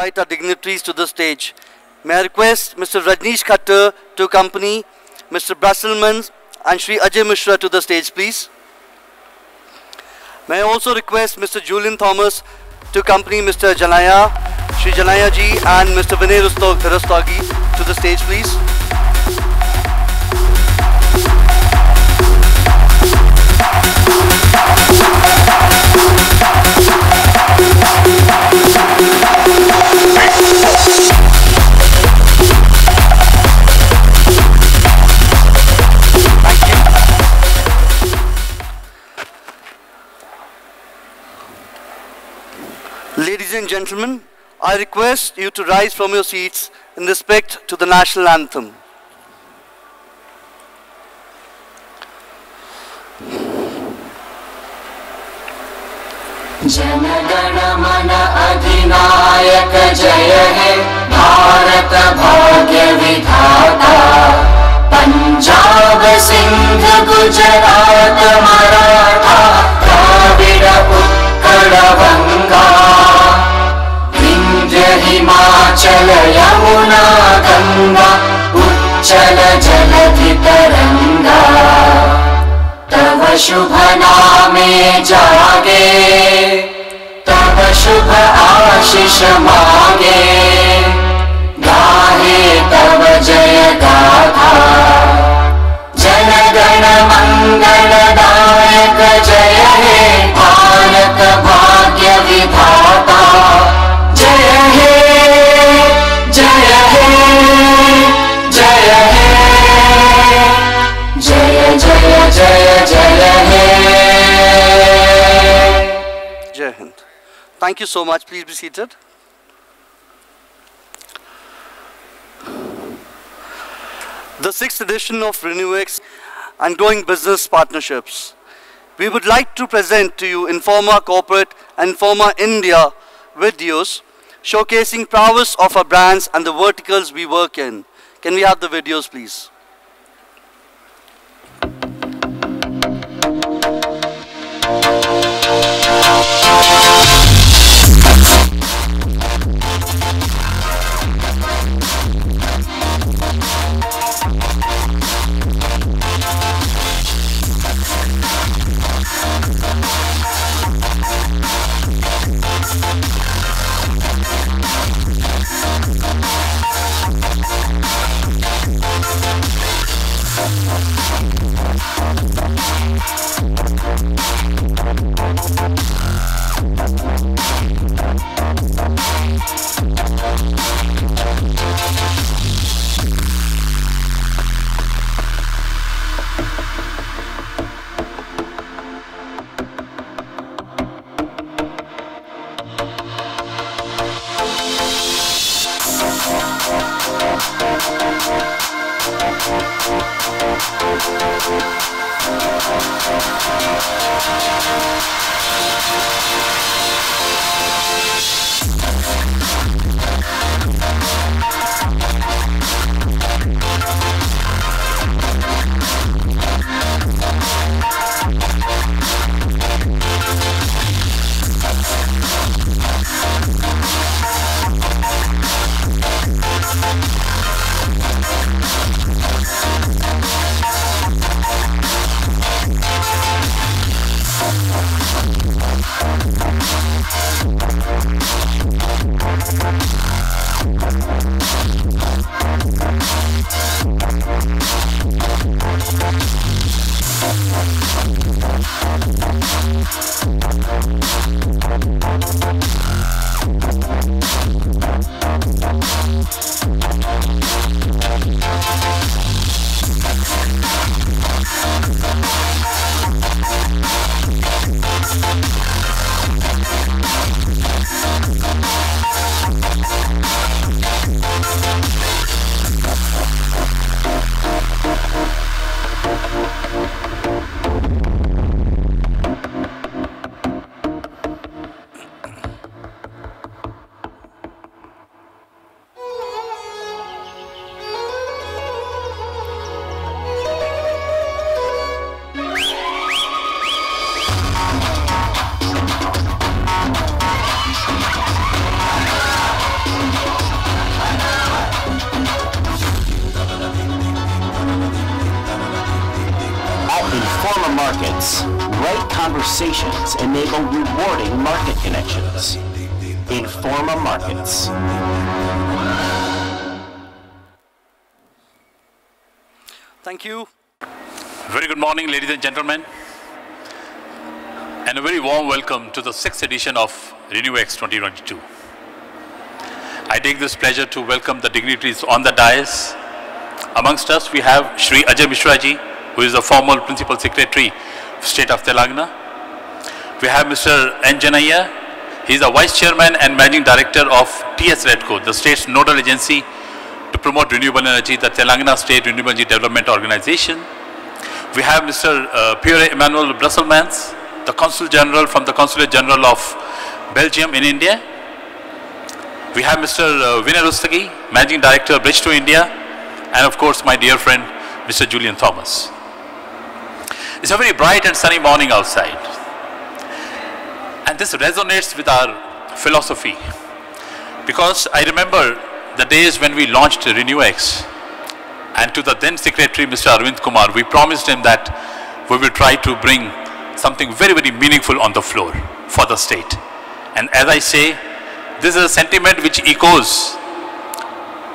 invite our dignitaries to the stage. May I request Mr. Rajneesh Khattar to accompany Mr. BRUSSELMANS and Shri Ajay Mishra to the stage, please. May I also request Mr. Julian Thomas to accompany Mr. Janaya, Shri Janaya ji and Mr. Vinay Rustagi to the stage, please. Ladies and gentlemen, I request you to rise from your seats in respect to the national anthem. Jana Gana मन अधिनायक जय हे भारत भाग्य विधाता पंजाब सिंध गुजरात मराठा द्राविड़ उत्कल बंगा विंध्य हिमाचल यमुना गंगा उच्चल जलधि तरंगा तव शुभ नामे जागे तव शुभ आशीष मांगे गाहे तव जय गाथा जन गण मंगलदायक जय हे भारत भाग्य विधाता जय हे जय हे जय हे जय जय जय जय हे Jai Hind. Thank you so much. Please be seated. The 6th edition of Renewable and Growing Business Partnerships. We would like to present to you Informa Corporate and Informa India videos showcasing prowess of our brands and the verticals we work in. Can we have the videos, please? Informa Markets. Right conversations enable rewarding market connections. Informa Markets. Thank you. Very good morning, ladies and gentlemen, and a very warm welcome to the 6th edition of RenewX 2022. I take this pleasure to welcome the dignitaries on the dais. Amongst us, we have Shri Ajay Mishra ji, who is the former Principal Secretary of State of Telangana. We have Mr. N. Janaiya. He is the Vice Chairman and Managing Director of 𝗃𝗏, the state's nodal agency to promote renewable energy, the Telangana State Renewable Energy Development Organization. We have Mr. Pierre-Emmanuel Brusselmans, the Consul General from the Consulate General of Belgium in India. We have Mr. Vinay Rustagi, Managing Director, Bridge to India, and of course my dear friend, Mr. Julian Thomas. It's a very bright and sunny morning outside, and this resonates with our philosophy, because I remember the days when we launched RenewX, and to the then Secretary, Mr. Arvind Kumar, we promised him that we will try to bring something very, very meaningful on the floor for the state. And as I say, this is a sentiment which echoes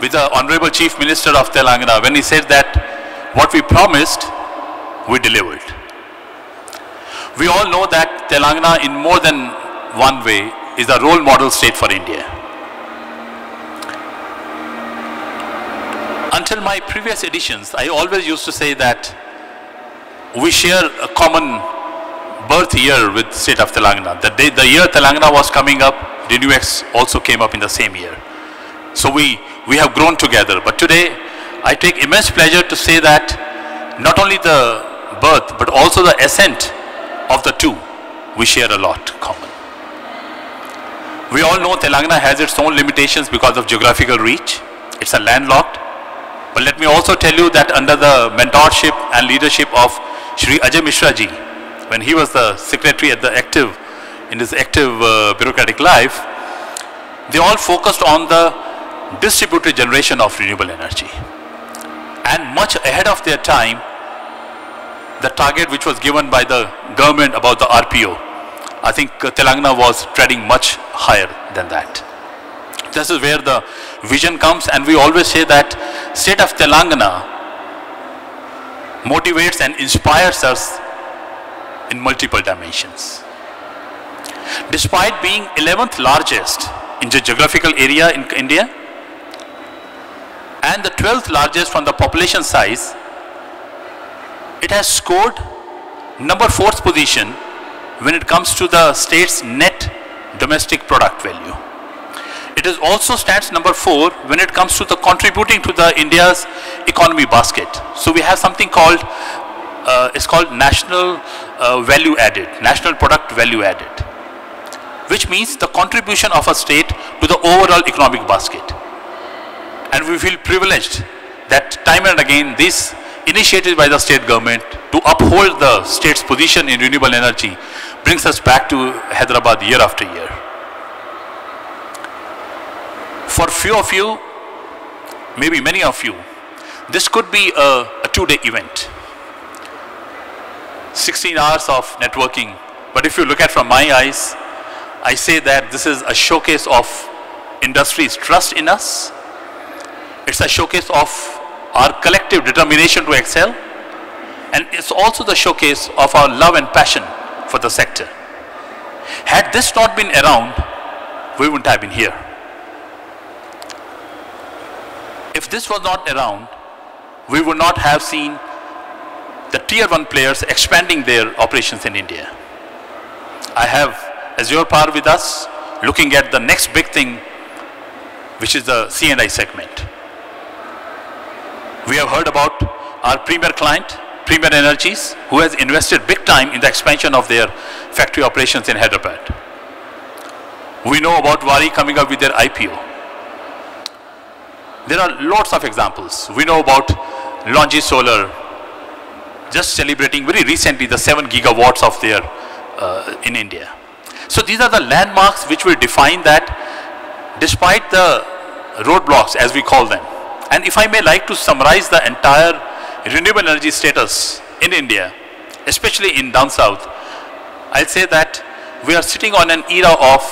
with the Honorable Chief Minister of Telangana when he said that what we promised, we delivered. We all know that Telangana in more than one way is a role model state for India. Until my previous editions, I always used to say that we share a common birth year with state of Telangana. The year Telangana was coming up, RenewX also came up in the same year. So we have grown together. But today, I take immense pleasure to say that not only the birth, but also the ascent of the two, we share a lot common. We all know Telangana has its own limitations because of geographical reach. It's a landlocked. But let me also tell you that under the mentorship and leadership of Shri Ajay Mishra ji, when he was the secretary in his active bureaucratic life, they all focused on the distributed generation of renewable energy. And much ahead of their time, the target which was given by the government about the RPO, I think Telangana was treading much higher than that. This is where the vision comes, and we always say that state of Telangana motivates and inspires us in multiple dimensions. Despite being 11th largest in the geographical area in India and the 12th largest from the population size, it has scored number 4th position when it comes to the state's net domestic product value. It is also stands number 4 when it comes to the contributing to the India's economy basket. So we have something called, it's called national value added, national product value added, which means the contribution of a state to the overall economic basket. And we feel privileged that time and again these initiatives by the state government to uphold the state's position in renewable energy brings us back to Hyderabad year after year. For few of you, maybe many of you, this could be a 2-day event. 16 hours of networking. But if you look at from my eyes, I say that this is a showcase of industry's trust in us. It's a showcase of our collective determination to excel. And it's also the showcase of our love and passion for the sector. Had this not been around, we wouldn't have been here. If this was not around, we would not have seen the tier 1 players expanding their operations in India. I have 𝗏𝗏 with us, looking at the next big thing, which is the C&I segment. We have heard about our premier client, Premier Energies, who has invested big time in the expansion of their factory operations in Hyderabad. We know about Waaree coming up with their IPO. There are lots of examples. We know about Longi Solar, just celebrating very recently the 7 gigawatts of their in India. So these are the landmarks which will define that despite the roadblocks, as we call them. And if I may like to summarize the entire renewable energy status in India, especially in down south, I'll say that we are sitting on an era of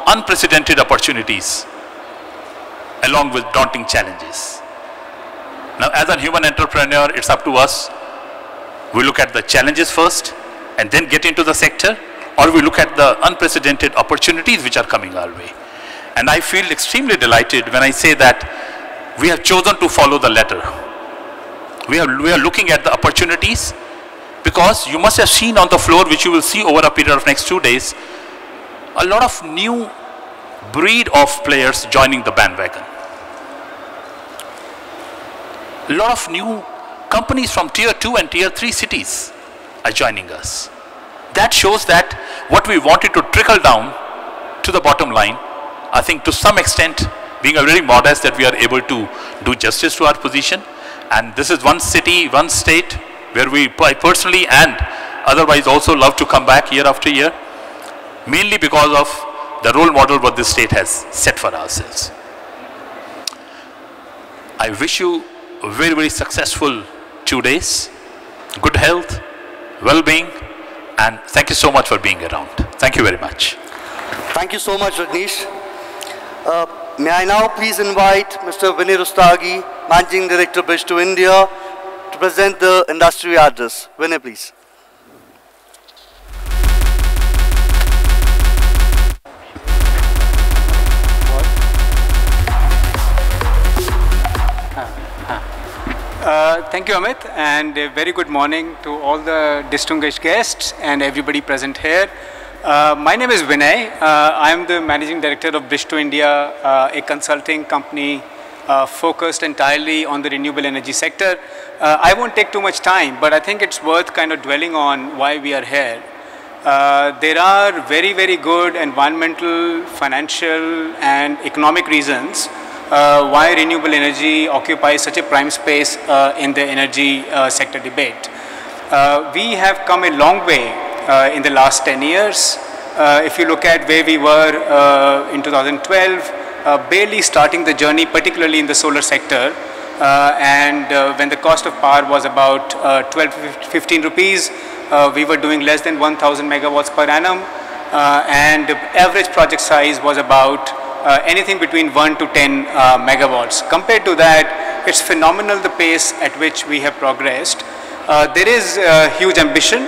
unprecedented opportunities along with daunting challenges. Now, as a human entrepreneur, it's up to us. We look at the challenges first and then get into the sector, or we look at the unprecedented opportunities which are coming our way. And I feel extremely delighted when I say that we have chosen to follow the latter. We are looking at the opportunities, because you must have seen on the floor, which you will see over a period of next 2 days, a lot of new breed of players joining the bandwagon. A lot of new companies from tier 2 and tier 3 cities are joining us. That shows that what we wanted to trickle down to the bottom line, I think to some extent, being a very modest, that we are able to do justice to our position. And this is one city, one state where I personally and otherwise also love to come back year after year, mainly because of the role model what this state has set for ourselves. I wish you a very, very successful 2 days, good health, well-being, and thank you so much for being around. Thank you very much. Thank you so much, Rajneesh. May I now please invite Mr. Vinay Rustagi, Managing Director, Bridge to India, to present the industry address. Vinay, please. Thank you, Amit, and a very good morning to all the distinguished guests and everybody present here. My name is Vinay. I am the Managing Director of Bridge to India, a consulting company focused entirely on the renewable energy sector. I won't take too much time, but I think it's worth kind of dwelling on why we are here. There are very, very good environmental, financial, and economic reasons why renewable energy occupies such a prime space in the energy sector debate. We have come a long way in the last 10 years. If you look at where we were in 2012, barely starting the journey, particularly in the solar sector, and when the cost of power was about 12 to 15 rupees, we were doing less than 1,000 megawatts per annum, and the average project size was about anything between 1 to 10 megawatts. Compared to that, it's phenomenal the pace at which we have progressed. There is huge ambition.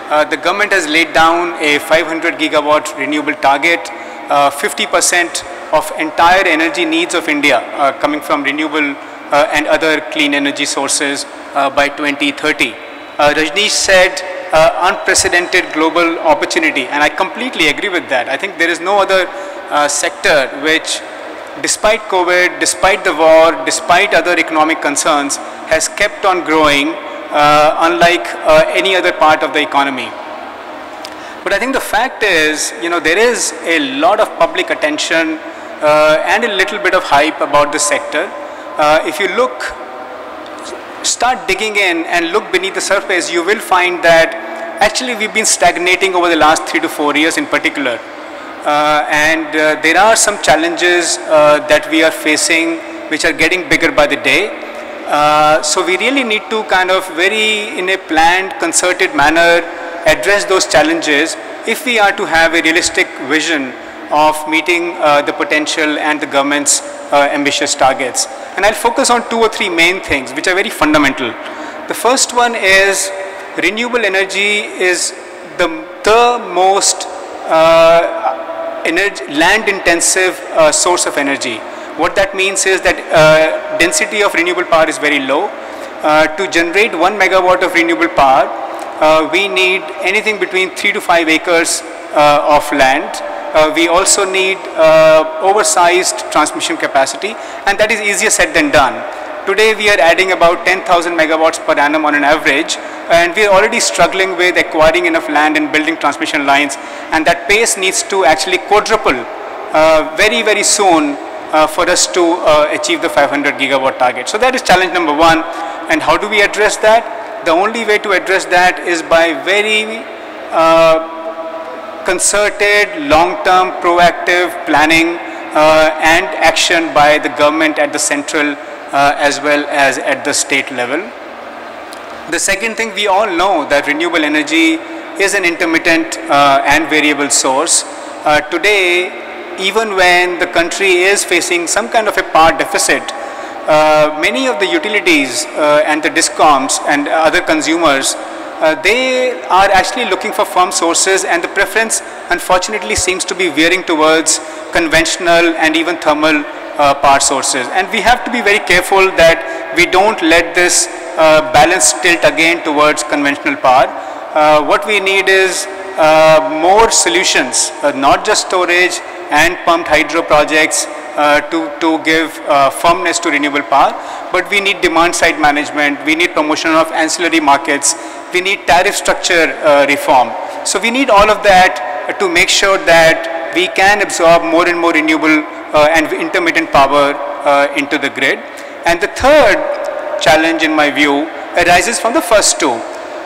The government has laid down a 500 gigawatt renewable target, 50% of entire energy needs of India coming from renewable and other clean energy sources by 2030. Rajneesh said unprecedented global opportunity, and I completely agree with that. I think there is no other sector which, despite COVID, despite the war, despite other economic concerns, has kept on growing unlike any other part of the economy. But I think the fact is, there is a lot of public attention and a little bit of hype about the sector. If you start digging in and look beneath the surface, you will find that actually we've been stagnating over the last 3 to 4 years in particular. And there are some challenges that we are facing which are getting bigger by the day. So we really need to kind of in a planned, concerted manner address those challenges if we are to have a realistic vision of meeting the potential and the government's ambitious targets. And I'll focus on 2 or 3 main things which are very fundamental. The first one is renewable energy is the most land-intensive source of energy. What that means is that density of renewable power is very low. To generate 1 megawatt of renewable power, we need anything between 3 to 5 acres of land. We also need oversized transmission capacity, and that is easier said than done. Today we are adding about 10,000 megawatts per annum on an average, and we are already struggling with acquiring enough land and building transmission lines, and that pace needs to actually quadruple very, very soon for us to achieve the 500 gigawatt target. So that is challenge number 1. And how do we address that? The only way to address that is by very concerted, long-term, proactive planning and action by the government at the central as well as at the state level. The second thing, we all know that renewable energy is an intermittent and variable source. Today, even when the country is facing some kind of a power deficit, many of the utilities and the DISCOMs and other consumers, they are actually looking for firm sources, and the preference unfortunately seems to be veering towards conventional and even thermal power sources. And we have to be very careful that we don't let this balance tilt again towards conventional power. What we need is more solutions, not just storage and pumped hydro projects to give firmness to renewable power, but we need demand side management, we need promotion of ancillary markets, we need tariff structure reform. So we need all of that to make sure that we can absorb more and more renewable and intermittent power into the grid. And the third challenge, in my view, arises from the first two,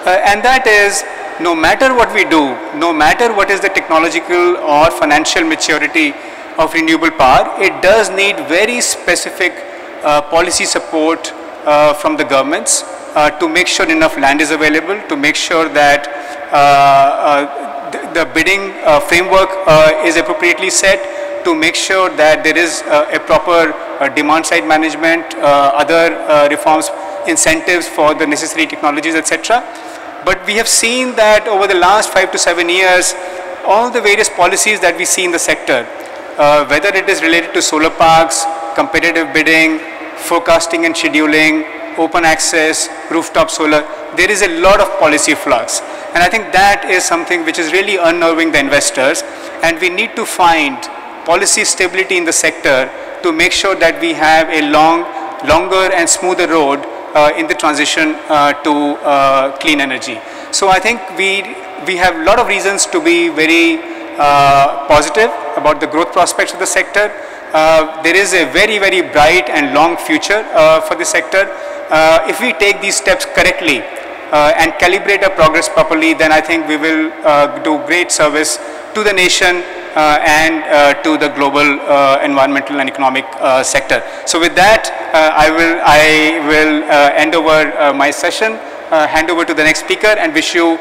and that is, no matter what we do, no matter what is the technological or financial maturity of renewable power, it does need very specific policy support from the governments to make sure enough land is available, to make sure that the bidding framework is appropriately set, to make sure that there is a proper demand side management, other reforms, incentives for the necessary technologies, etc. But we have seen that over the last 5 to 7 years, all the various policies that we see in the sector, whether it is related to solar parks, competitive bidding, forecasting and scheduling, open access, rooftop solar, there is a lot of policy flux. And I think that is something which is really unnerving the investors, and we need to find policy stability in the sector to make sure that we have a longer and smoother road in the transition to clean energy. So I think we have a lot of reasons to be very positive about the growth prospects of the sector. There is a very, very bright and long future for the sector. If we take these steps correctly and calibrate our progress properly, then I think we will do great service to the nation and to the global environmental and economic sector. So with that, I will end over my session, hand over to the next speaker, and wish you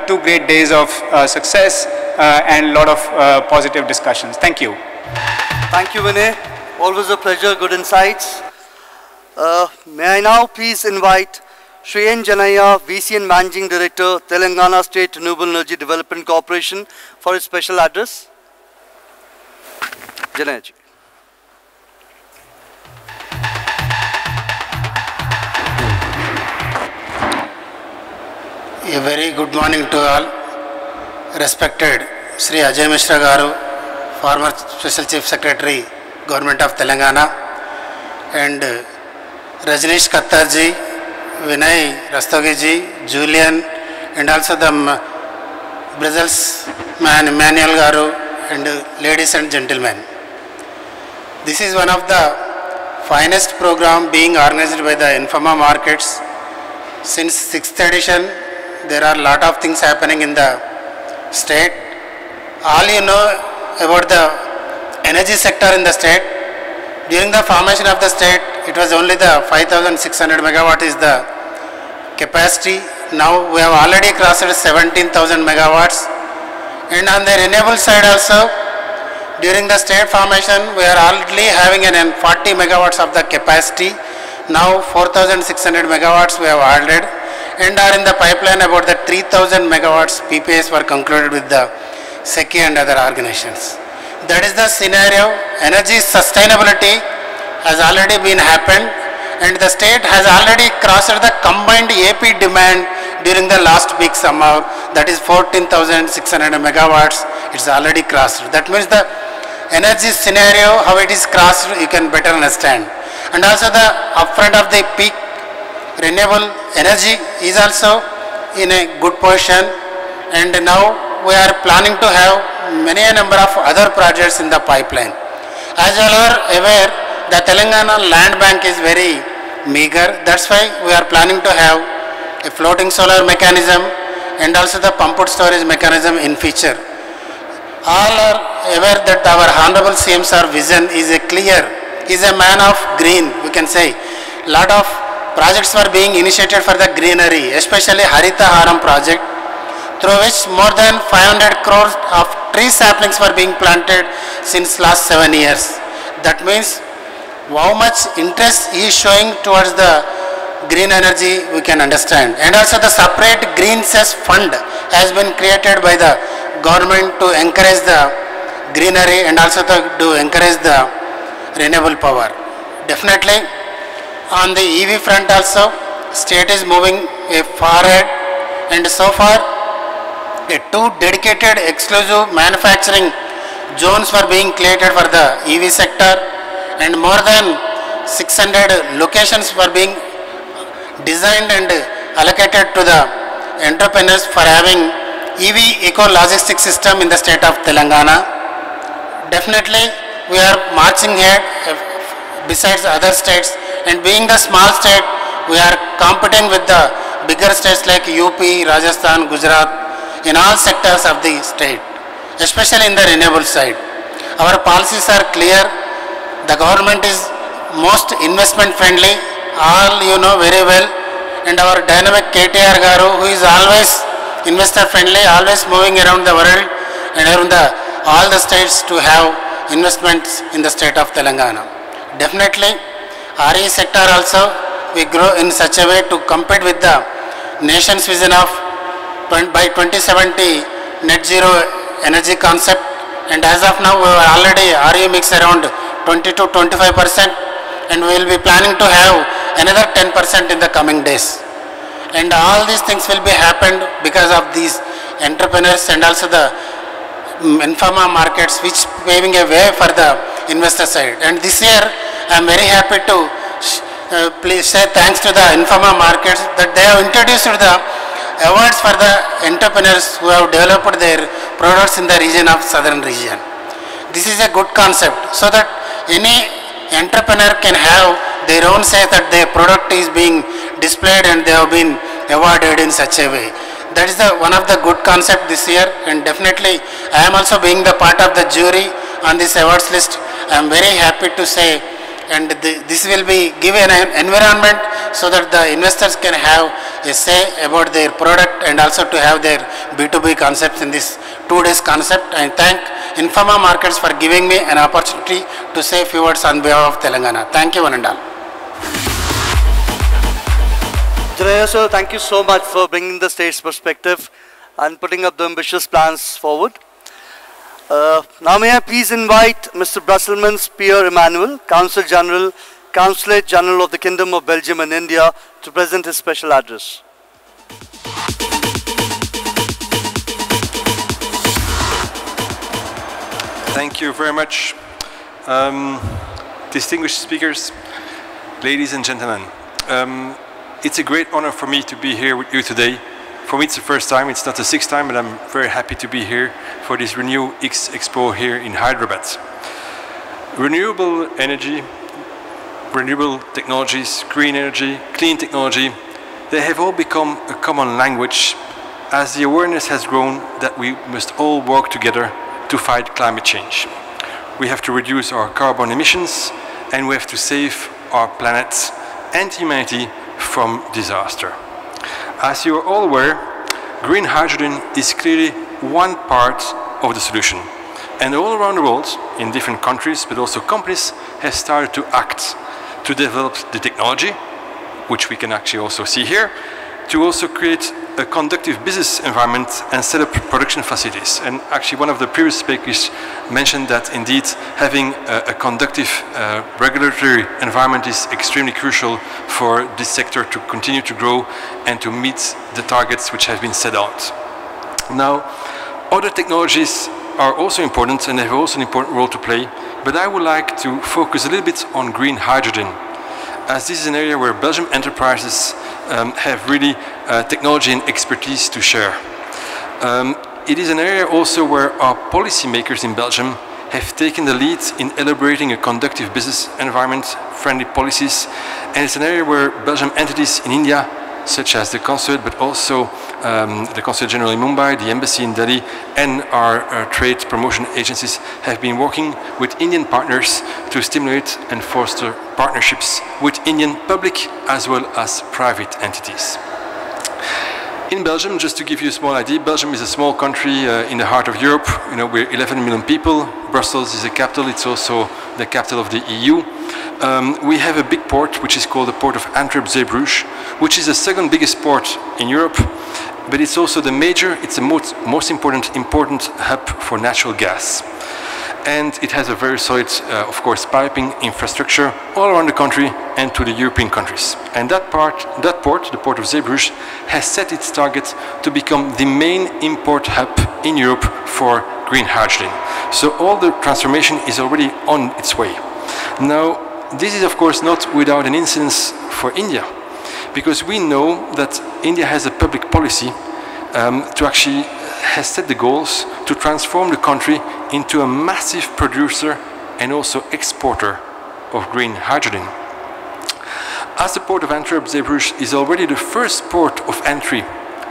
2 great days of success and a lot of positive discussions. Thank you. Thank you, Vinay. Always a pleasure, good insights. May I now please invite Shri N. Janaiya, VC and Managing Director, Telangana State Renewable Energy Development Corporation, for his special address. Janaiya ji. A very good morning to all. Respected Sri Ajay Mishra Garu, former Special Chief Secretary, Government of Telangana, and Rajneesh Khattar ji, Vinay, Rustagi ji, Julian, and also the BRUSSELMAN Emmanuel Garu, and ladies and gentlemen. This is one of the finest program being organized by the Informa markets. Since 6th edition, there are a lot of things happening in the state. All you know about the energy sector in the state. During the formation of the state, it was only the 5,600 megawatt is the capacity. Now we have already crossed 17,000 megawatts. And on the renewable side also, during the state formation, we are already having 40 megawatts of the capacity. Now 4,600 megawatts we have added, and are in the pipeline about the 3,000 megawatts PPAs were concluded with the SECI and other organizations. That is the scenario. Energy sustainability has already been happened, and the state has already crossed the combined AP demand during the last peak summer, that is 14,600 megawatts. It's already crossed. That means the energy scenario, how it is crossed, you can better understand. And also the upfront of the peak renewable energy is also in a good position, and now we are planning to have many a number of other projects in the pipeline. As you are aware, the Telangana land bank is very meager. That's why we are planning to have a floating solar mechanism and also the pumped storage mechanism in future. All are aware that our Honorable CM Sir vision is a clear, is a man of green, we can say. Lot of projects were being initiated for the greenery, especially 𝗪𝗏𝗏 project, through which more than 500 crores of tree saplings were being planted since last 7 years. That means how much interest he is showing towards the green energy we can understand. And also the separate green cess fund has been created by the government to encourage the greenery and also to encourage the renewable power. Definitely on the EV front also state is moving far ahead, and so far 2 dedicated exclusive manufacturing zones were being created for the EV sector, and more than 600 locations were being designed and allocated to the entrepreneurs for having EV eco-logistic system in the state of Telangana. Definitely we are marching ahead besides other states, and being the small state we are competing with the bigger states like UP, Rajasthan, Gujarat in all sectors of the state, especially in the renewable side. Our policies are clear. The government is most investment friendly, all you know very well, and our dynamic KTR Garu, who is always investor friendly, always moving around the world and around all the states to have investments in the state of Telangana. Definitely RE sector also we grow in such a way to compete with the nation's vision of by 2070 net zero energy concept, and as of now we are already RE mix around 20 to 25%, and we will be planning to have another 10% in the coming days. And all these things will be happened because of these entrepreneurs and also the Informa markets, which paving a way for the investor side. And this year I am very happy to please say thanks to the Informa markets that they have introduced the awards for the entrepreneurs who have developed their products in the region of southern region. This is a good concept, so that any entrepreneur can have their own say that their product is being displayed and they have been awarded in such a way. That is one of the good concept this year, and definitely I am also being the part of the jury on this awards list. I am very happy to say, and this will be given an environment so that the investors can have a say about their product and also to have their B2B concepts in this 2 days concept. I thank Informa Markets for giving me an opportunity to say a few words on behalf of Telangana. Thank you, one and all. Vinay sir, thank you so much for bringing the state's perspective and putting up the ambitious plans forward. Now may I please invite Mr. BRUSSELMANS Pierre-Emmanuel, Consul General, Consulate General of the Kingdom of Belgium in India, to present his special address. Thank you very much. Distinguished speakers, ladies and gentlemen. It's a great honor for me to be here with you today. For me, it's the first time. It's not the 6th time, but I'm very happy to be here for this RenewX Expo here in Hyderabad. Renewable energy, renewable technologies, green energy, clean technology, they have all become a common language as the awareness has grown that we must all work together to fight climate change. We have to reduce our carbon emissions, and we have to save our planet and humanity from disaster. As you are all aware, green hydrogen is clearly one part of the solution. And all around the world, in different countries, but also companies, have started to act to develop the technology, which we can actually also see here, to also create a conductive business environment and set up production facilities. And actually one of the previous speakers mentioned that indeed having a conductive regulatory environment is extremely crucial for this sector to continue to grow and to meet the targets which have been set out. Now, other technologies are also important and they have also an important role to play, but I would like to focus a little bit on green hydrogen, as this is an area where Belgian enterprises have really technology and expertise to share. It is an area also where our policymakers in Belgium have taken the lead in elaborating a conductive business environment, friendly policies, and it's an area where Belgian entities in India such as the consulate, but also the Consulate General in Mumbai, the embassy in Delhi, and our trade promotion agencies have been working with Indian partners to stimulate and foster partnerships with Indian public as well as private entities. In Belgium, just to give you a small idea, Belgium is a small country in the heart of Europe. You know, we're 11 million people. Brussels is the capital. It's also the capital of the EU. We have a big port, which is called the port of Antwerp-Zeebrugge, which is the second biggest port in Europe, but it's also it's the most important hub for natural gas. And it has a very solid, of course, piping infrastructure all around the country and to the European countries. And that port, the port of Zeebrugge, has set its target to become the main import hub in Europe for green hydrogen. So all the transformation is already on its way. Now, this is of course not without an incidence for India, because we know that India has a public policy has set the goals to transform the country into a massive producer and also exporter of green hydrogen. As the port of Antwerp-Zeebrugge is already the first port of entry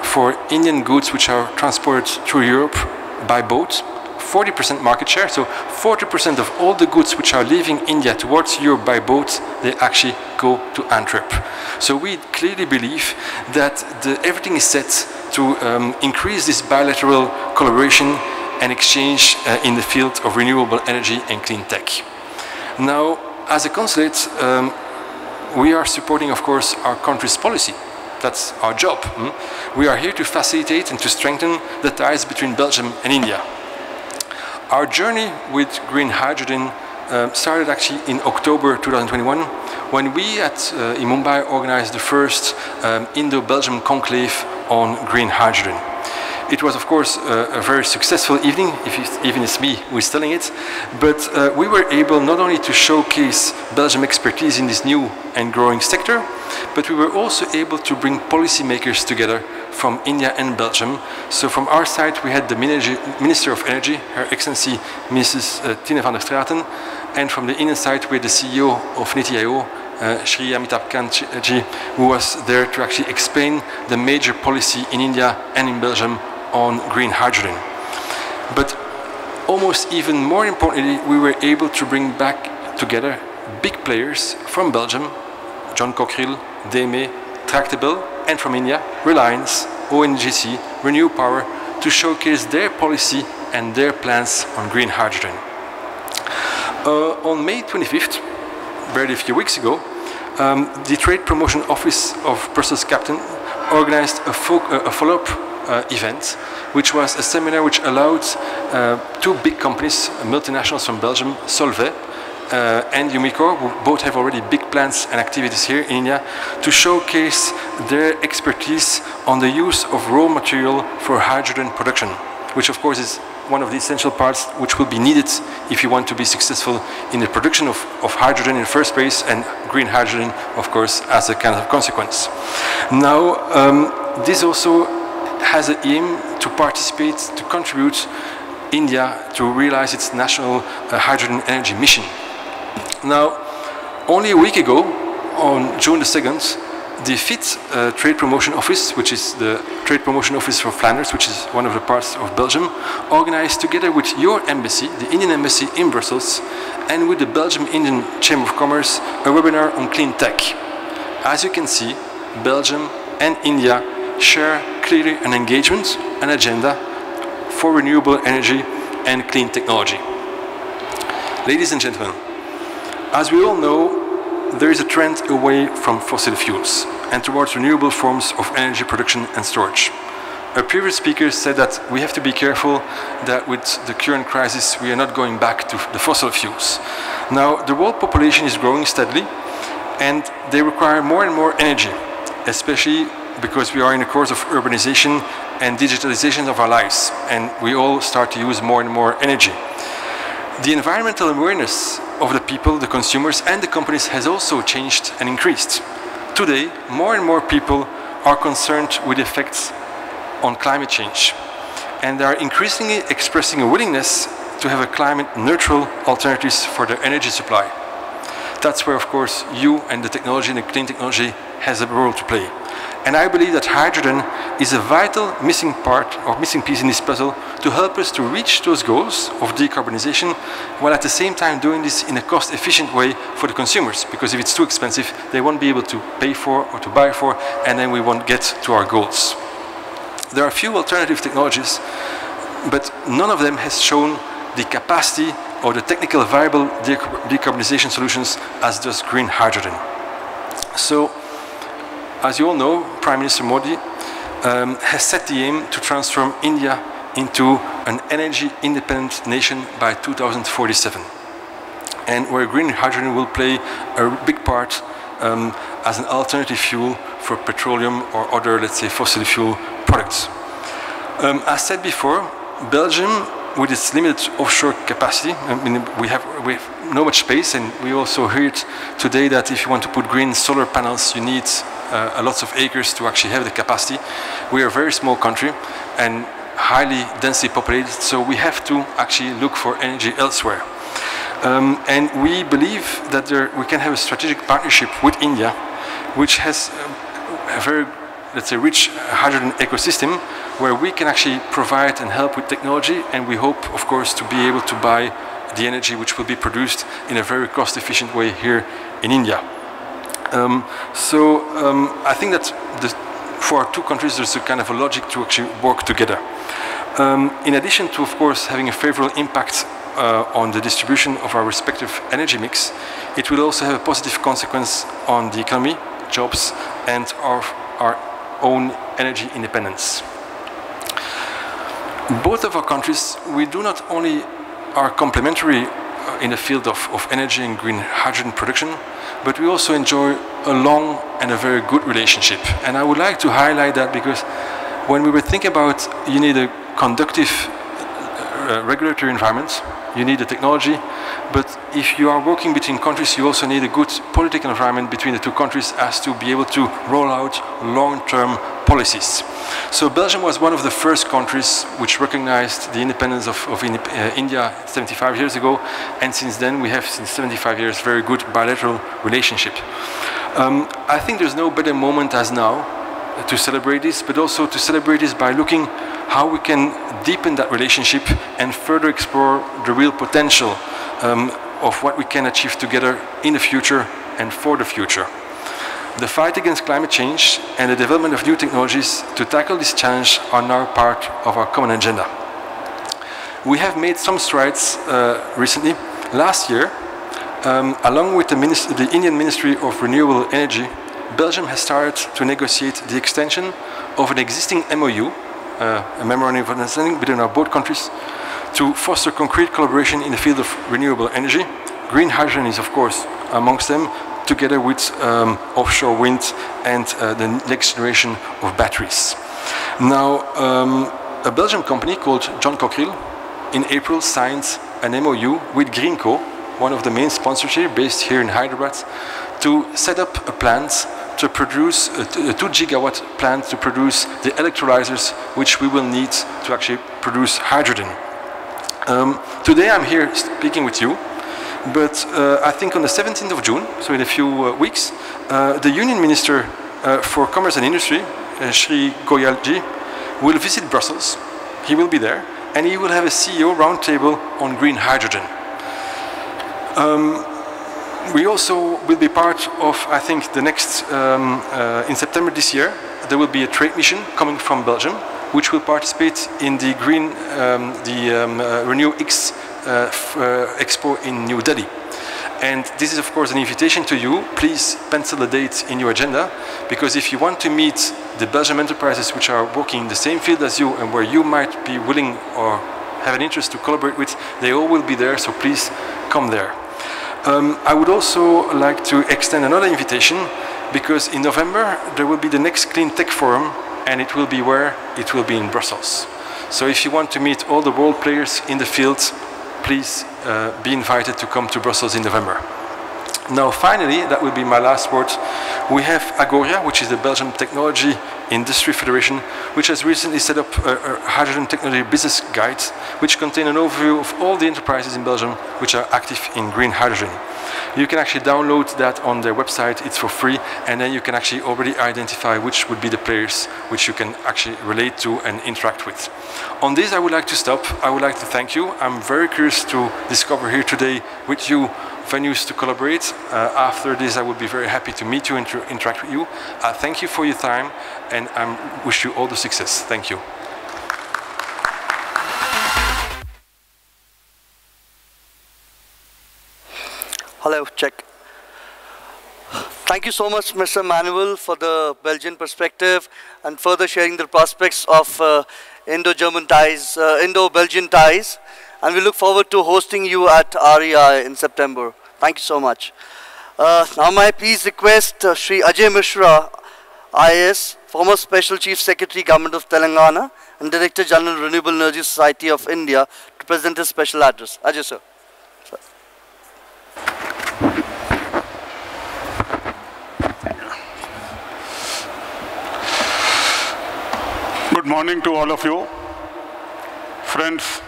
for Indian goods which are transported through Europe by boat, 40% market share, so 40% of all the goods which are leaving India towards Europe by boat, they actually go to Antwerp. So we clearly believe that everything is set to increase this bilateral collaboration and exchange in the field of renewable energy and clean tech. Now, as a consulate, we are supporting, of course, our country's policy. That's our job. We are here to facilitate and to strengthen the ties between Belgium and India. Our journey with green hydrogen started actually in October 2021, when we in Mumbai organized the first Indo-Belgium conclave on green hydrogen. It was, of course, a very successful evening, even it's me who is telling it, but we were able not only to showcase Belgium expertise in this new and growing sector, but we were also able to bring policymakers together from India and Belgium. So from our side, we had the Minister of Energy, Her Excellency Mrs. 𝗤𝗏𝗏, and from the Indian side, we had the CEO of 𝗤𝗏𝗏, Shri 𝗵𝗏𝗀, who was there to actually explain the major policy in India and in Belgium on green hydrogen. But almost even more importantly, we were able to bring back together big players from Belgium, John Cockerill, DEME, Tractable, and from India, Reliance, ONGC, Renew Power, to showcase their policy and their plans on green hydrogen. On May 25th, barely a few weeks ago, the Trade Promotion Office of Brussels Captain organized a follow-up event, which was a seminar which allowed two big companies, multinationals from Belgium, 𝗨𝗲 and Umicore, who both have already big plants and activities here in India, to showcase their expertise on the use of raw material for hydrogen production, which of course is one of the essential parts which will be needed if you want to be successful in the production of hydrogen in the first place, and green hydrogen, of course, as a kind of consequence. Now, this also has an aim to participate, to contribute India to realize its national hydrogen energy mission. Now, only a week ago, on June the 2nd, the 𝗏 Trade Promotion Office, which is the Trade Promotion Office for Flanders, which is one of the parts of Belgium, organized together with your embassy, the Indian Embassy in Brussels, and with the Belgium-Indian Chamber of Commerce, a webinar on clean tech. As you can see, Belgium and India share clearly an engagement, an agenda for renewable energy and clean technology. Ladies and gentlemen, as we all know, there is a trend away from fossil fuels and towards renewable forms of energy production and storage. A previous speaker said that we have to be careful that with the current crisis we are not going back to the fossil fuels. Now, the world population is growing steadily and they require more and more energy, especially because we are in a course of urbanization and digitalization of our lives, and we all start to use more and more energy. The environmental awareness of the people, the consumers, and the companies has also changed and increased. Today, more and more people are concerned with the effects on climate change, and they are increasingly expressing a willingness to have a climate-neutral alternatives for their energy supply. That's where, of course, you and the technology and the clean technology has a role to play. And I believe that hydrogen is a vital missing part or missing piece in this puzzle to help us to reach those goals of decarbonization, while at the same time doing this in a cost-efficient way for the consumers. Because if it's too expensive, they won't be able to pay for or to buy for, and then we won't get to our goals. There are a few alternative technologies, but none of them has shown the capacity or the technical viable decarbonization solutions as does green hydrogen. So, as you all know, Prime Minister Modi has set the aim to transform India into an energy independent nation by 2047. And where green hydrogen will play a big part as an alternative fuel for petroleum or other, let's say, fossil fuel products. As said before, Belgium, with its limited offshore capacity, I mean, we have not much space, and we also heard today that if you want to put green solar panels, you need a lots of acres to actually have the capacity. We are a very small country and highly densely populated, so we have to actually look for energy elsewhere. And we believe that we can have a strategic partnership with India, which has a very, let's say, rich hydrogen ecosystem, where we can actually provide and help with technology, and we hope, of course, to be able to buy the energy which will be produced in a very cost-efficient way here in India. I think that for our two countries, there's a kind of a logic to actually work together. In addition to, of course, having a favorable impact on the distribution of our respective energy mix, it will also have a positive consequence on the economy, jobs, and our own energy independence. Both of our countries, we do not only are complementary in the field of energy and green hydrogen production, but we also enjoy a long and a very good relationship. And I would like to highlight that because when we were thinking about you need a conductive regulatory environment, you need the technology, but if you are working between countries, you also need a good political environment between the two countries as to be able to roll out long-term policies. So Belgium was one of the first countries which recognized the independence of India 75 years ago, and since then we have, since 75 years, very good bilateral relationship. I think there's no better moment as now to celebrate this, but also to celebrate this by looking how we can deepen that relationship and further explore the real potential of what we can achieve together in the future and for the future. The fight against climate change and the development of new technologies to tackle this challenge are now part of our common agenda. We have made some strides recently. Last year, along with the Indian Ministry of Renewable Energy, Belgium has started to negotiate the extension of an existing MOU, a memorandum of understanding between our both countries, to foster concrete collaboration in the field of renewable energy. Green hydrogen is, of course, amongst them, together with offshore wind and the next generation of batteries. Now, a Belgian company called John Cockerill in April signed an MOU with Greenco, one of the main sponsors here, based here in Hyderabad, to set up a plant to produce a 2 gigawatt plant to produce the electrolyzers which we will need to actually produce hydrogen. Today I'm here speaking with you, but I think on the 17th of June, so in a few weeks, the Union Minister for Commerce and Industry, Shri Goyalji, will visit Brussels. He will be there, and he will have a CEO roundtable on green hydrogen. We also will be part of, I think, the next, in September this year, there will be a trade mission coming from Belgium, which will participate in the green, Renewable Expo in New Delhi. And this is, of course, an invitation to you. Please pencil a date in your agenda, because if you want to meet the Belgian enterprises which are working in the same field as you and where you might be willing or have an interest to collaborate with, they all will be there, so please come there. I would also like to extend another invitation, because in November there will be the next Clean Tech Forum, and it will be where? It will be in Brussels. So if you want to meet all the world players in the field, please be invited to come to Brussels in November. Now finally, that will be my last word, we have Agoria, which is the Belgian technology Industry Federation, which has recently set up a hydrogen technology business guide, which contain an overview of all the enterprises in Belgium which are active in green hydrogen. You can actually download that on their website, it's for free, and then you can actually already identify which would be the players which you can actually relate to and interact with. On this, I would like to stop. I would like to thank you. I'm very curious to discover here today with you venues to collaborate. After this, I would be very happy to meet you and to interact with you. Thank you for your time, and I wish you all the success. Thank you. Hello, check. Thank you so much, Mr. Manuel, for the Belgian perspective and further sharing the prospects of Indo-German ties, Indo-Belgian ties. And we look forward to hosting you at REI in September. Thank you so much. Now may I please request Shri Ajay Mishra, IAS, former Special Chief Secretary, Government of Telangana, and Director General, Renewable Energy Society of India, to present his special address. Ajay, sir. Good morning to all of you. Friends,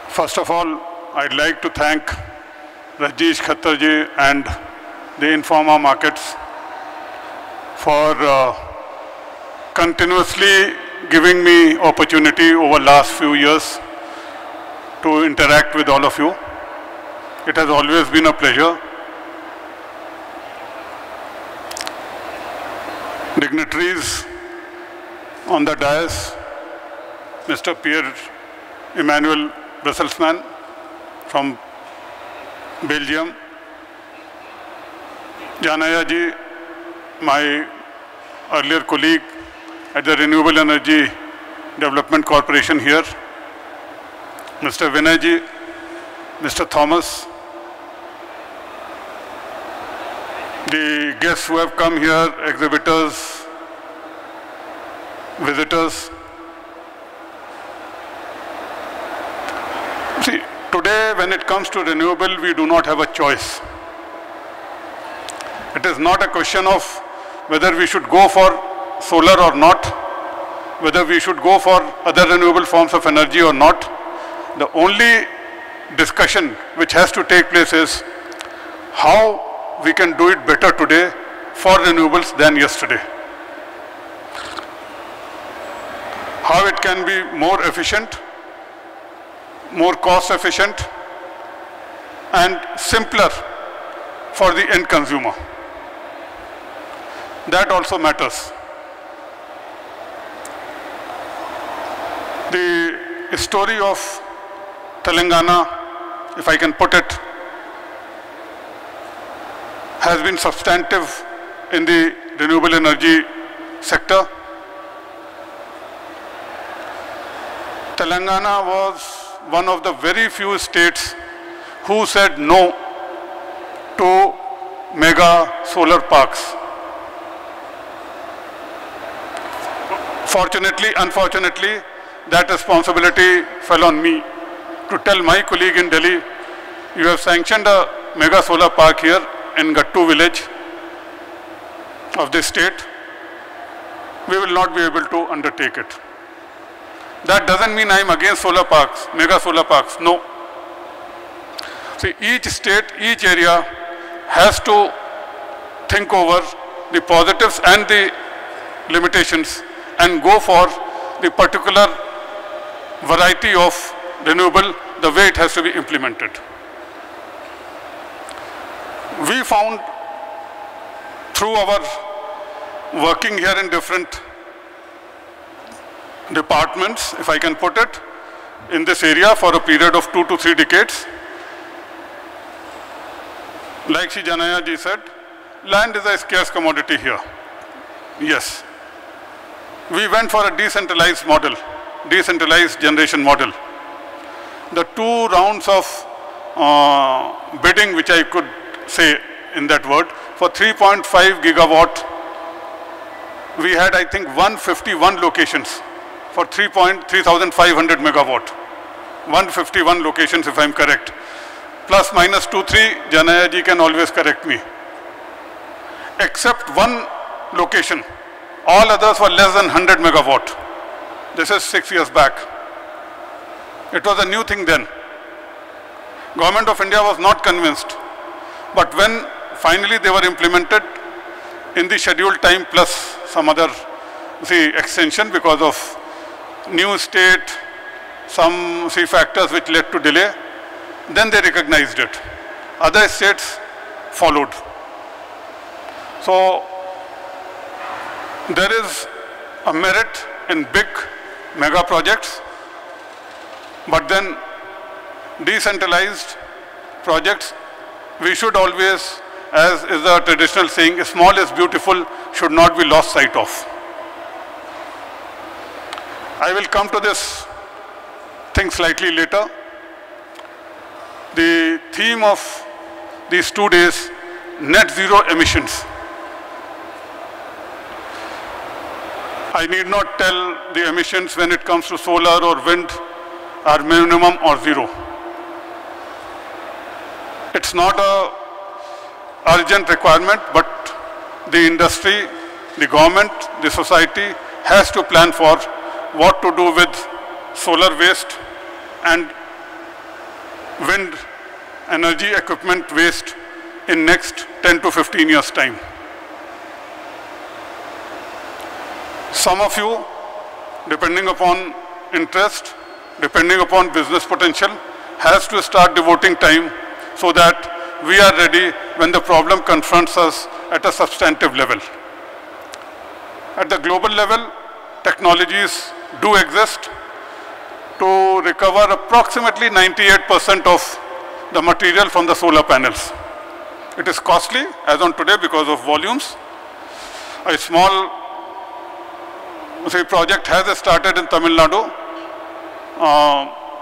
first of all, I'd like to thank Rajneesh Khattar and the Informa Markets for continuously giving me opportunity over last few years to interact with all of you. It has always been a pleasure. Dignitaries on the dais, Mr. Pierre-Emmanuel Brusselsman from Belgium, Janaya ji, my earlier colleague at the Renewable Energy Development Corporation here, Mr. Vinay ji, Mr. Thomas, the guests who have come here, exhibitors, visitors. See, today when it comes to renewable, we do not have a choice. It is not a question of whether we should go for solar or not, whether we should go for other renewable forms of energy or not. The only discussion which has to take place is how we can do it better today for renewables than yesterday. How it can be more efficient, more cost efficient, and simpler for the end consumer. That also matters. The story of Telangana, if I can put it, has been substantive in the renewable energy sector. Telangana was one of the very few states who said no to mega solar parks. Fortunately, unfortunately, that responsibility fell on me to tell my colleague in Delhi, you have sanctioned a mega solar park here in Gattu village of this state. We will not be able to undertake it. That doesn't mean I am against solar parks, mega solar parks, no. See, each state, each area has to think over the positives and the limitations and go for the particular variety of renewable, the way it has to be implemented. We found through our working here in different departments, if I can put it, in this area for a period of 2 to 3 decades. Like Shri Janaya ji said, land is a scarce commodity here. Yes. We went for a decentralized model, decentralized generation model. The 2 rounds of bidding, which I could say in that word, for 3.5 gigawatt, we had, I think, 151 locations for 3,500 megawatt. 151 locations, if I am correct. Plus minus 2, 3, Janaya ji can always correct me. Except one location All others were less than 100 megawatt. This is 6 years back. It was a new thing then. Government of India was not convinced. But when finally they were implemented in the scheduled time plus some other extension because of new state, some factors which led to delay, then they recognized it. Other states followed. So there is a merit in big mega projects, but then decentralized projects, we should always, as is the traditional saying, small is beautiful, should not be lost sight of. I will come to this thing slightly later. The theme of these 2 days, net zero emissions. I need not tell the emissions when it comes to solar or wind are minimum or zero. It's not an urgent requirement, but the industry, the government, the society has to plan for what to do with solar waste and wind energy equipment waste in next 10 to 15 years' time. Some of you, depending upon interest, depending upon business potential, has to start devoting time so that we are ready when the problem confronts us at a substantive level. At the global level, technologies do exist to recover approximately 98% of the material from the solar panels. It is costly as on today because of volumes. A small project has started in Tamil Nadu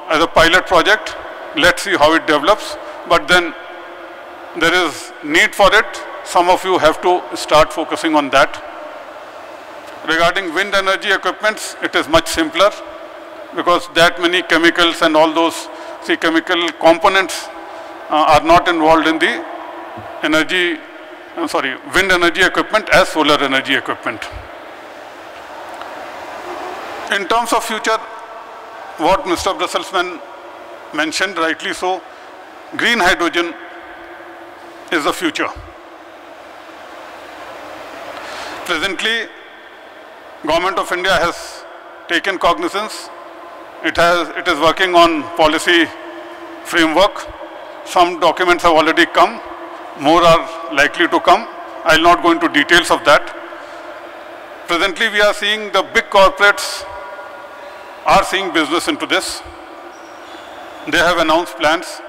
as a pilot project. Let's see how it develops. But then there is need for it. Some of you have to start focusing on that. Regarding wind energy equipments, it is much simpler because that many chemicals and all those chemical components are not involved in the wind energy equipment as solar energy equipment. In terms of future, what Mr. Brusselsman mentioned, rightly so, green hydrogen is the future. Presently, Government of India has taken cognizance. It is working on policy framework. Some documents have already come. More are likely to come. I will not go into details of that. Presently, we are seeing the big corporates are seeing business into this. They have announced plans.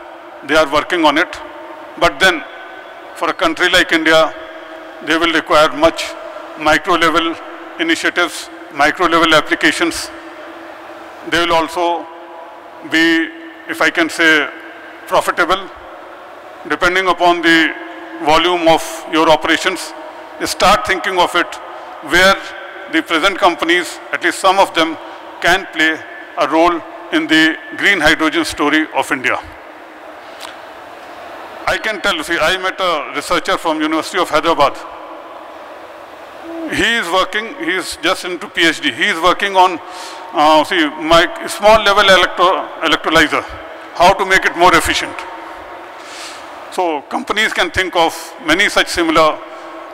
They are working on it. But then, for a country like India, they will require much micro-level initiatives, micro-level applications. They will also be, if I can say, profitable, depending upon the volume of your operations. Start thinking of it where the present companies, at least some of them, can play a role in the green hydrogen story of India. I can tell, I met a researcher from University of Hyderabad. He is working, he is just into PhD. He is working on, small level electrolyzer, how to make it more efficient. So companies can think of many such similar,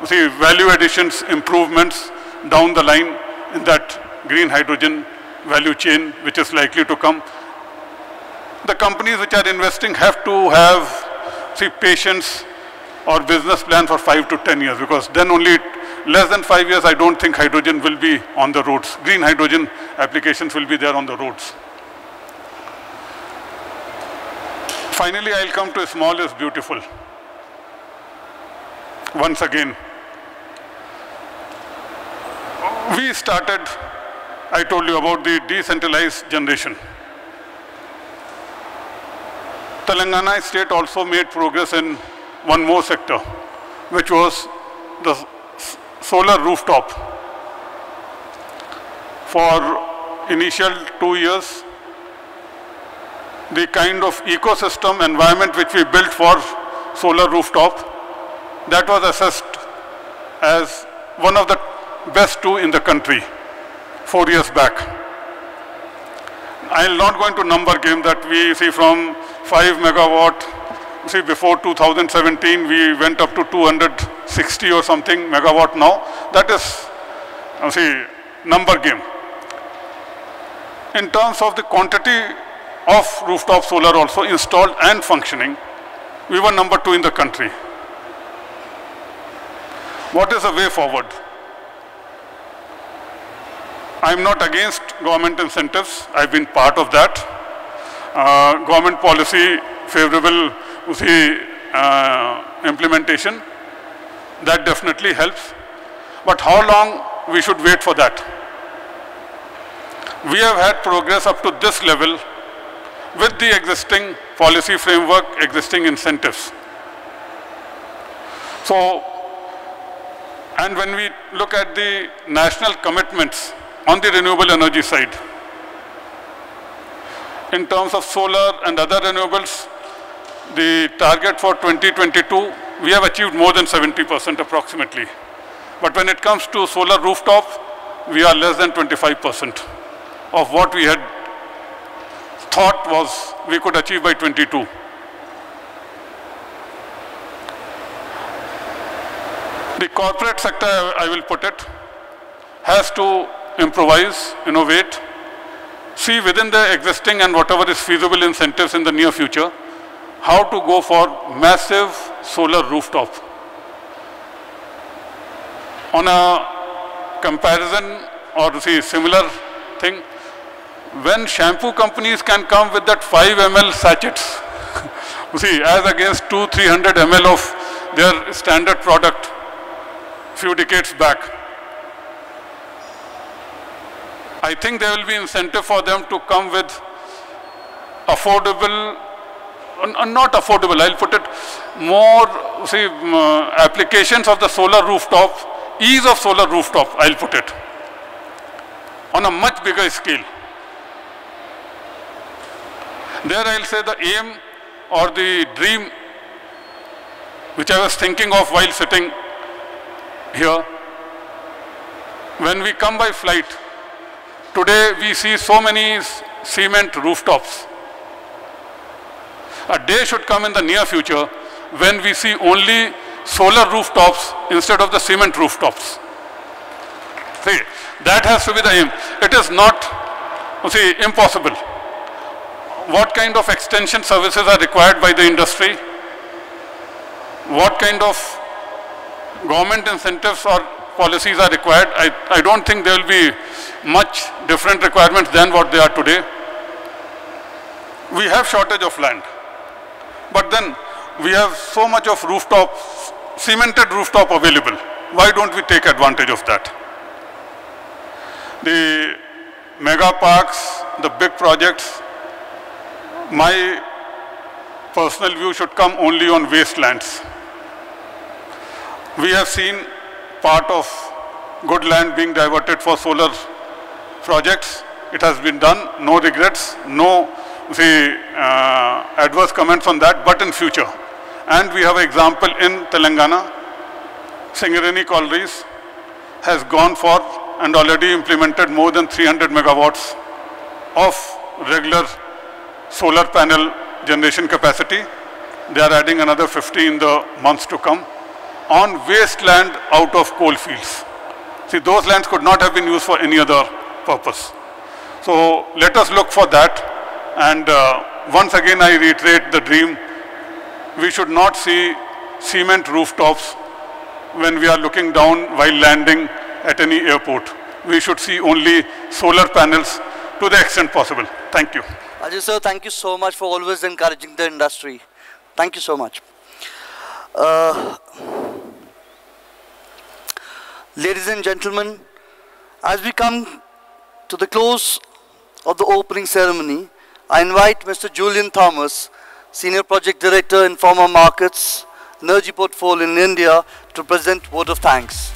value additions, improvements down the line in that green hydrogen value chain which is likely to come. The companies which are investing have to have, patience or business plan for 5 to 10 years, because then only less than 5 years I don't think hydrogen will be on the roads. Green hydrogen applications will be there on the roads. Finally, I'll come to small is beautiful. Once again, we started, I told you about the decentralized generation. Telangana state also made progress in one more sector, which was the solar rooftop. For initial 2 years, the kind of ecosystem environment which we built for solar rooftop, that was assessed as one of the best two in the country 4 years back. I will not go into number game that we see from 5 megawatt. See, before 2017, we went up to 260 or something megawatt now. That is, see, number game. In terms of the quantity of rooftop solar also installed and functioning, we were number 2 in the country. What is the way forward? I am not against government incentives. I have been part of that. Government policy favorable implementation, that definitely helps. But how long we should wait for that? We have had progress up to this level with the existing policy framework, existing incentives. So, and when we look at the national commitments on the renewable energy side, in terms of solar and other renewables, the target for 2022, we have achieved more than 70% approximately. But when it comes to solar rooftop, we are less than 25% of what we had thought was we could achieve by 22. The corporate sector, I will put it, has to improvise, innovate, see within the existing and whatever is feasible incentives in the near future, how to go for massive solar rooftop. On a comparison or see similar thing, when shampoo companies can come with that 5 ml sachets, see, as against 200-300 ml of their standard product few decades back, I think there will be incentive for them to come with affordable, not affordable, I'll put it more, see, applications of the solar rooftop, ease of solar rooftop, I'll put it, on a much bigger scale. There I'll say the aim or the dream which I was thinking of while sitting here, when we come by flight, today we see so many cement rooftops. A day should come in the near future when we see only solar rooftops instead of the cement rooftops. See, that has to be the aim. It is not, see, impossible. What kind of extension services are required by the industry? What kind of government incentives or policies are required? I don't think there will be much different requirements than what they are today. We have shortage of land, but then we have so much of rooftop, cemented rooftop available. Why don't we take advantage of that? The mega parks, the big projects, my personal view should come only on wastelands. We have seen part of good land being diverted for solar projects. It has been done, no regrets, no adverse comments on that, but in future. And we have an example in Telangana, Singareni Collieries has gone for and already implemented more than 300 megawatts of regular solar panel generation capacity. They are adding another 50 in the months to come on wasteland out of coal fields. See, those lands could not have been used for any other purpose. So let us look for that. And once again, I reiterate the dream. We should not see cement rooftops when we are looking down while landing at any airport. We should see only solar panels to the extent possible. Thank you. Ajay sir, thank you so much for always encouraging the industry. Thank you so much. Ladies and gentlemen, as we come to the close of the opening ceremony, I invite Mr. Julian Thomas, Senior Project Director, Informa Markets, Energy Portfolio in India, to present vote of thanks.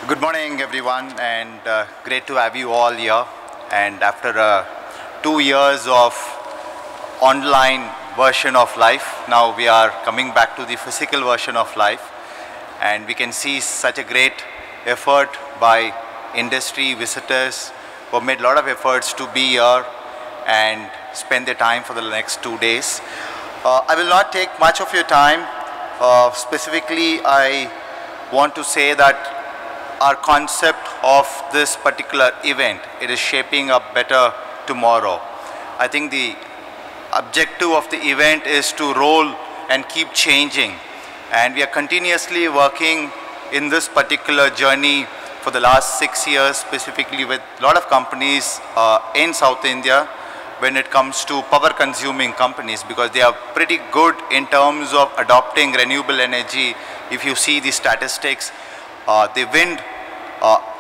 Good morning, everyone, and great to have you all here. And after 2 years of online version of life. Now we are coming back to the physical version of life, and we can see such a great effort by industry visitors who have made a lot of efforts to be here and spend their time for the next 2 days. I will not take much of your time. Specifically, I want to say that our concept of this particular event, it is shaping up better tomorrow. I think the objective of the event is to roll and keep changing, and we are continuously working in this particular journey for the last 6 years, specifically with a lot of companies in South India when it comes to power consuming companies, because they are pretty good in terms of adopting renewable energy. If you see the statistics, the wind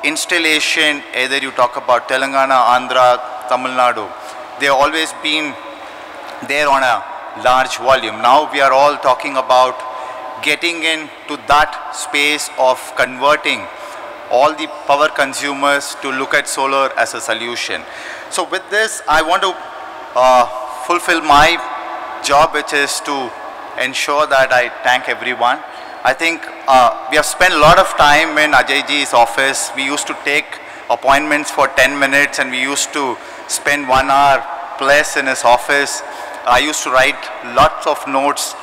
installation, either you talk about Telangana, Andhra, Tamil Nadu, they have always been there on a large volume. Now we are all talking about getting into that space of converting all the power consumers to look at solar as a solution. So with this, I want to fulfill my job, which is to ensure that I thank everyone. I think we have spent a lot of time in Ajayji's office. We used to take appointments for 10 minutes and we used to spend 1 hour plus in his office. I used to write lots of notes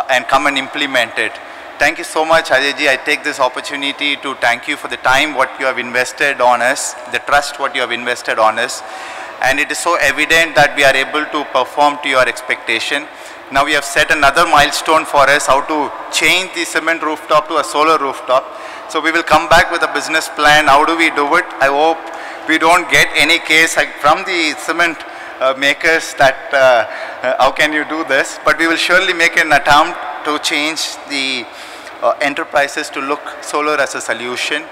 and come and implement it. Thank you so much, Ajayji. I take this opportunity to thank you for the time what you have invested on us, the trust what you have invested on us. And it is so evident that we are able to perform to your expectation. Now we have set another milestone for us, how to change the cement rooftop to a solar rooftop. So we will come back with a business plan. How do we do it? I hope we don't get any case from the cement makers that how can you do this? But we will surely make an attempt to change the enterprises to look solar as a solution.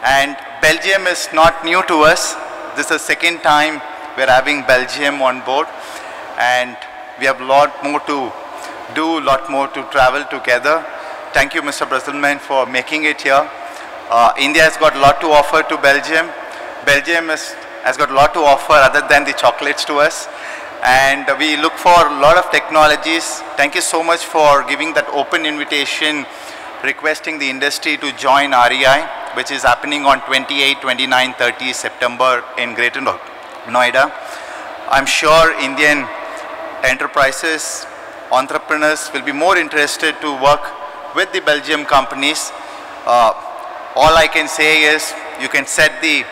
And Belgium is not new to us. This is the second time we are having Belgium on board, and we have a lot more to do, a lot more to travel together. Thank you, Mr. Brusselman, for making it here. India has got a lot to offer to Belgium. Belgium has got a lot to offer other than the chocolates to us. And we look for a lot of technologies. Thank you so much for giving that open invitation, requesting the industry to join REI, which is happening on 28, 29, 30 September in Greater Noida. I'm sure Indian enterprises, entrepreneurs will be more interested to work with the Belgium companies. All I can say is you can set the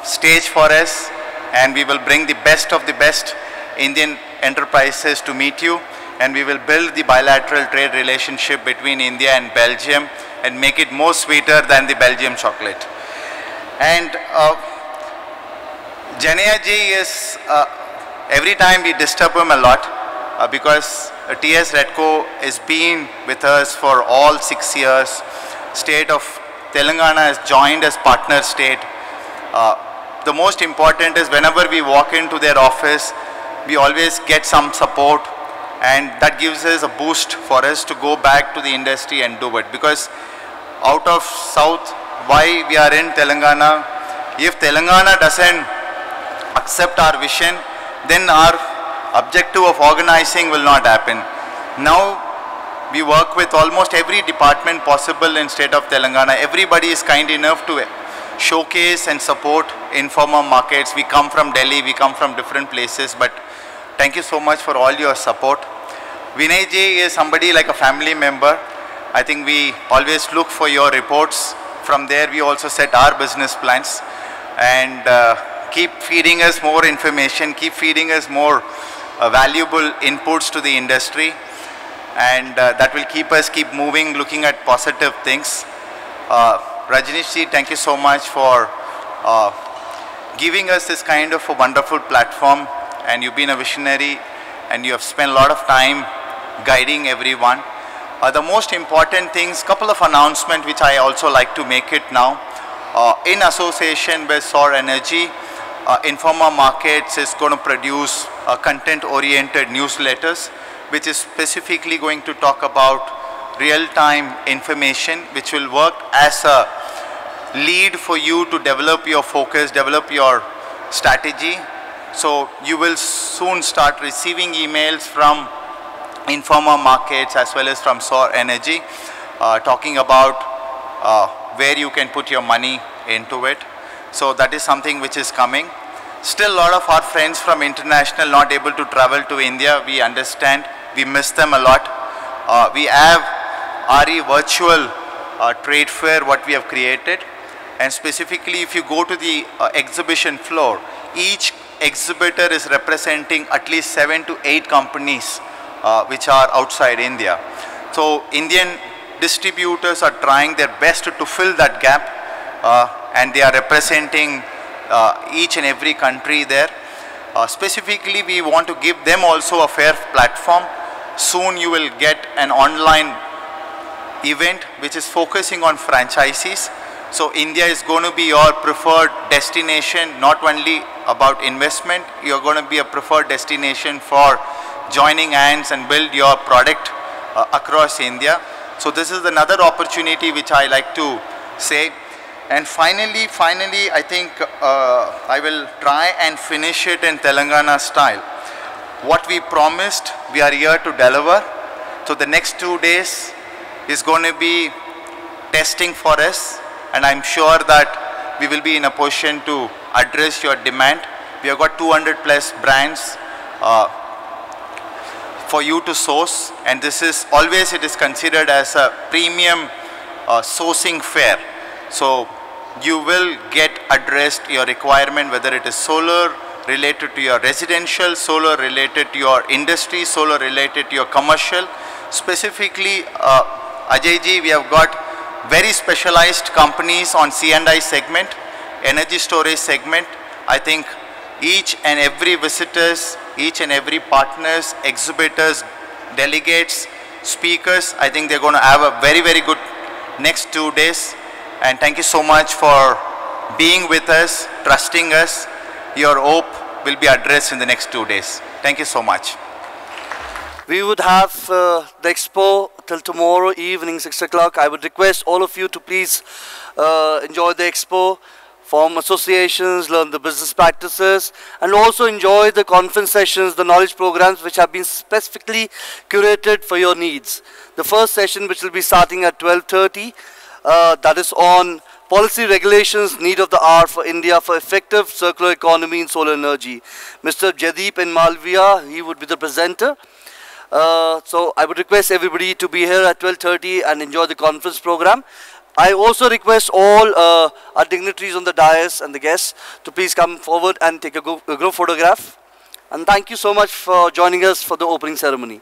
stage for us, and we will bring the best of the best Indian enterprises to meet you, and we will build the bilateral trade relationship between India and Belgium and make it more sweeter than the Belgium chocolate. And Janaya ji is, every time we disturb him a lot because TS Redco has been with us for all 6 years. State of Telangana has joined as partner state. The most important is whenever we walk into their office, we always get some support, and that gives us a boost for us to go back to the industry and do it. Because out of South, why we are in Telangana, if Telangana doesn't accept our vision, then our objective of organizing will not happen. Now we work with almost every department possible in state of Telangana. Everybody is kind enough to showcase and support Informa markets. We come from Delhi, we come from different places, but thank you so much for all your support. Vinay ji is somebody like a family member. I think we always look for your reports. From there we also set our business plans, and keep feeding us more information, keep feeding us more valuable inputs to the industry, and that will keep us moving, looking at positive things. Rajneesh ji, thank you so much for giving us this kind of a wonderful platform, and you've been a visionary and you have spent a lot of time guiding everyone. The most important things, couple of announcements which I also like to make it now. In association with Solar Energy, Informa Markets is going to produce content-oriented newsletters, which is specifically going to talk about real-time information, which will work as a lead for you to develop your focus, develop your strategy. So you will soon start receiving emails from Informa Markets as well as from Solar Energy talking about where you can put your money into it. So that is something which is coming. Still a lot of our friends from international not able to travel to India. We understand, we miss them a lot. We have RE virtual trade fair what we have created, and specifically if you go to the exhibition floor, each exhibitor is representing at least 7 to 8 companies which are outside India. So Indian distributors are trying their best to fill that gap and they are representing each and every country there. Specifically we want to give them also a fair platform. Soon you will get an online event which is focusing on franchisees. So India is going to be your preferred destination, not only about investment, you are going to be a preferred destination for joining hands and build your product across India. So this is another opportunity which I like to say. And finally, I think I will try and finish it in Telangana style. What we promised, we are here to deliver. So the next 2 days is going to be testing for us, and I'm sure that we will be in a position to address your demand. We have got 200 plus brands for you to source, and this is always, it is considered as a premium sourcing fair. So you will get addressed your requirement, whether it is solar related to your residential, solar related to your industry, solar related to your commercial. Specifically, Ajay ji, we have got very specialized companies on C&I segment, energy storage segment. I think each and every visitors, each and every partners, exhibitors, delegates, speakers, I think they're going to have a very, very good next 2 days. And thank you so much for being with us, trusting us. Your hope will be addressed in the next 2 days. Thank you so much. We would have the expo till tomorrow evening, 6 o'clock. I would request all of you to please enjoy the expo, form associations, learn the business practices, and also enjoy the conference sessions, the knowledge programs which have been specifically curated for your needs. The first session, which will be starting at 12:30, that is on policy regulations, need of the hour for India for effective circular economy in solar energy. Mr. 𝗪𝗵𝗪𝗏, he would be the presenter. So I would request everybody to be here at 12:30 and enjoy the conference program. I also request all our dignitaries on the dais and the guests to please come forward and take a group photograph. And thank you so much for joining us for the opening ceremony.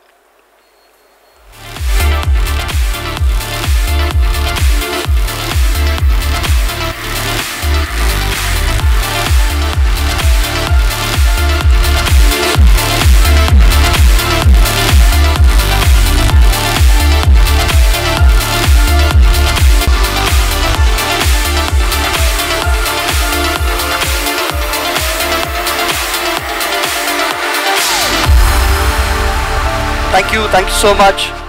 Thank you so much.